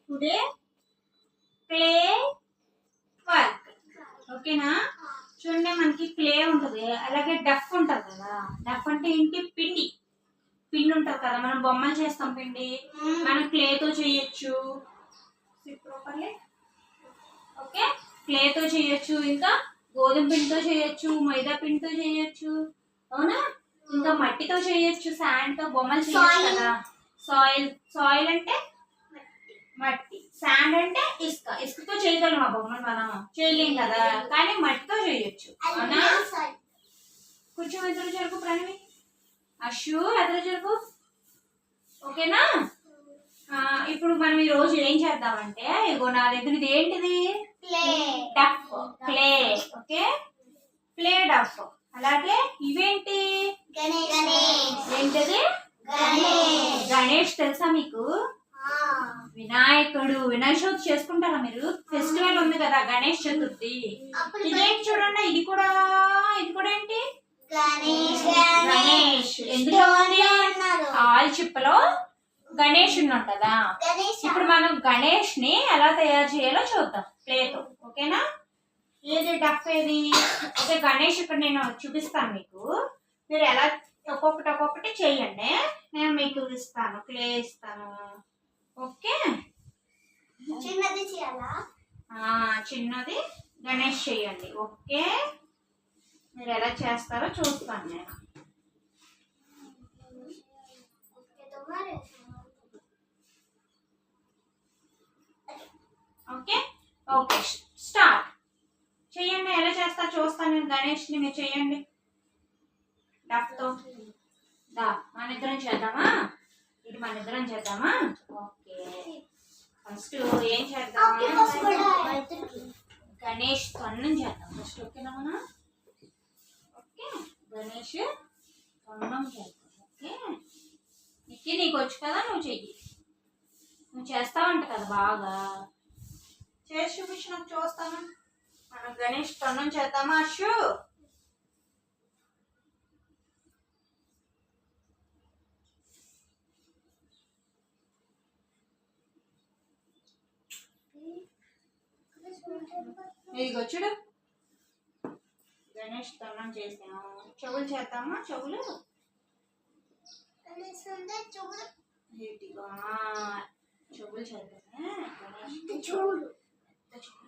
Today play work. ఓకేనా? చూడండి, మనకి ప్లే ఉంటుంది, అలాగే డఫ్ ఉంటుంది కదా. డఫ్ అంటే ఏంటి? పిండి ఉంటుంది కదా, మనం బొమ్మలు చేస్తాం పిండి, మనం క్లేతో చేయొచ్చు. ఓకే, క్లేతో చేయొచ్చు, ఇంకా గోధుమ పిండితో చేయొచ్చు, మైదా పిండితో చేయొచ్చు, అవునా? ఇంకా మట్టితో చేయొచ్చు, శాండ్ తో బొమ్మలు చేయొచ్చు కదా. సాయిల్ అంటే మట్టి, శాండ్ అంటే ఇసుకతో చేయగలం ఆ బొమ్మలు, మనం చేయలేం కదా, కానీ మట్టితో చేయొచ్చు, అవునా? కొంచెం ఎదురు జరుపు ప్రణవి, అషు ఎదురు జరుపు. ఓకేనా? ఇప్పుడు మనం ఈ రోజు ఏం చేద్దామంటే, ఇగో నా దగ్గర ఇది ఏంటిది? డఫ్, ప్లే. ఓకే, ప్లే డఫ్. అలాగే ఇవేంటి? ఏంటిది? గణేష్. తెలుసా మీకు? వినాయకుడు. వినాయక చవితి చేసుకుంటారా మీరు? ఫెస్టివల్ ఉంది కదా గణేష్ చతుర్థి. ఇదేంటి చూడండి, ఇది కూడా ఏంటి? గణేష్. ఎందులో ఉంది? ఆల్ చిప్పలో గణేష్ ఉన్నాడు కదా. ఇప్పుడు మనం గణేష్ ని ఎలా తయారు చేయాలో చూద్దాం ప్లేతో. ఓకేనా? ఏది డఫ్ ఏది? ఓకే, గణేష్ ఇక్కడ నేను చూపిస్తాను మీకు, మీరు ఎలా ఒక్కొక్కటి చేయండి, నేను మీకు ఇస్తాను, క్లే ఇస్తాను. ఓకే, చిన్నది చేయాలా? చిన్నది గణేష్ చేయండి. ఓకే, మీరు ఎలా చేస్తారో చూస్తాను నేను. ఓకే ఓకే, స్టార్ట్ చేయండి. ఎలా చేస్తారో చూస్తాను నేను. గణేష్ని మీరు చేయండి డఫ్తో. మన ఇద్దరం చేద్దామా? ఇది మన ఇద్దరం చేద్దామా? ఓకే, ఫస్ట్ ఏం చేద్దాం? గణేష్ తొండం చేద్దాం ఫస్ట్. ఓకేనా? మనం ఓకే, గణేష్ తొండం చేద్దాం. ఓకే, నీకు వచ్చు కదా, నువ్వు చెయ్యి. నువ్వు చేస్తావంట కదా బాగా. చేసి చూపించి నాకు చూస్తాను. మనం గణేష్ తొండం చేద్దామా అషు? ఇదిగో చూడు, గణేష్ తొండం చేసాము. చెవులు చేద్దామా? చెవులు చెవులు చేద్దామా? చెవులు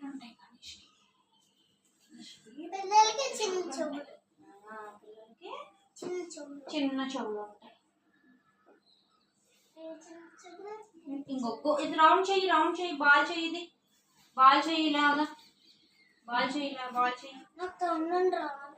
ఉంటాయి గణేష్కి. పిల్లలకి చిన్న చెవులు, పిల్లలకి చిన్న చెవులు ఉంటాయి. ఇంకొక ఇది రౌండ్ చెయ్యి, బాల్ చెయ్యి, ఇది బాల్ చెయ్యి, ఇలాగా బాల్ చెయ్యి, ఇలా బాల్ చెయ్యి. నాకు తొండం రాదు.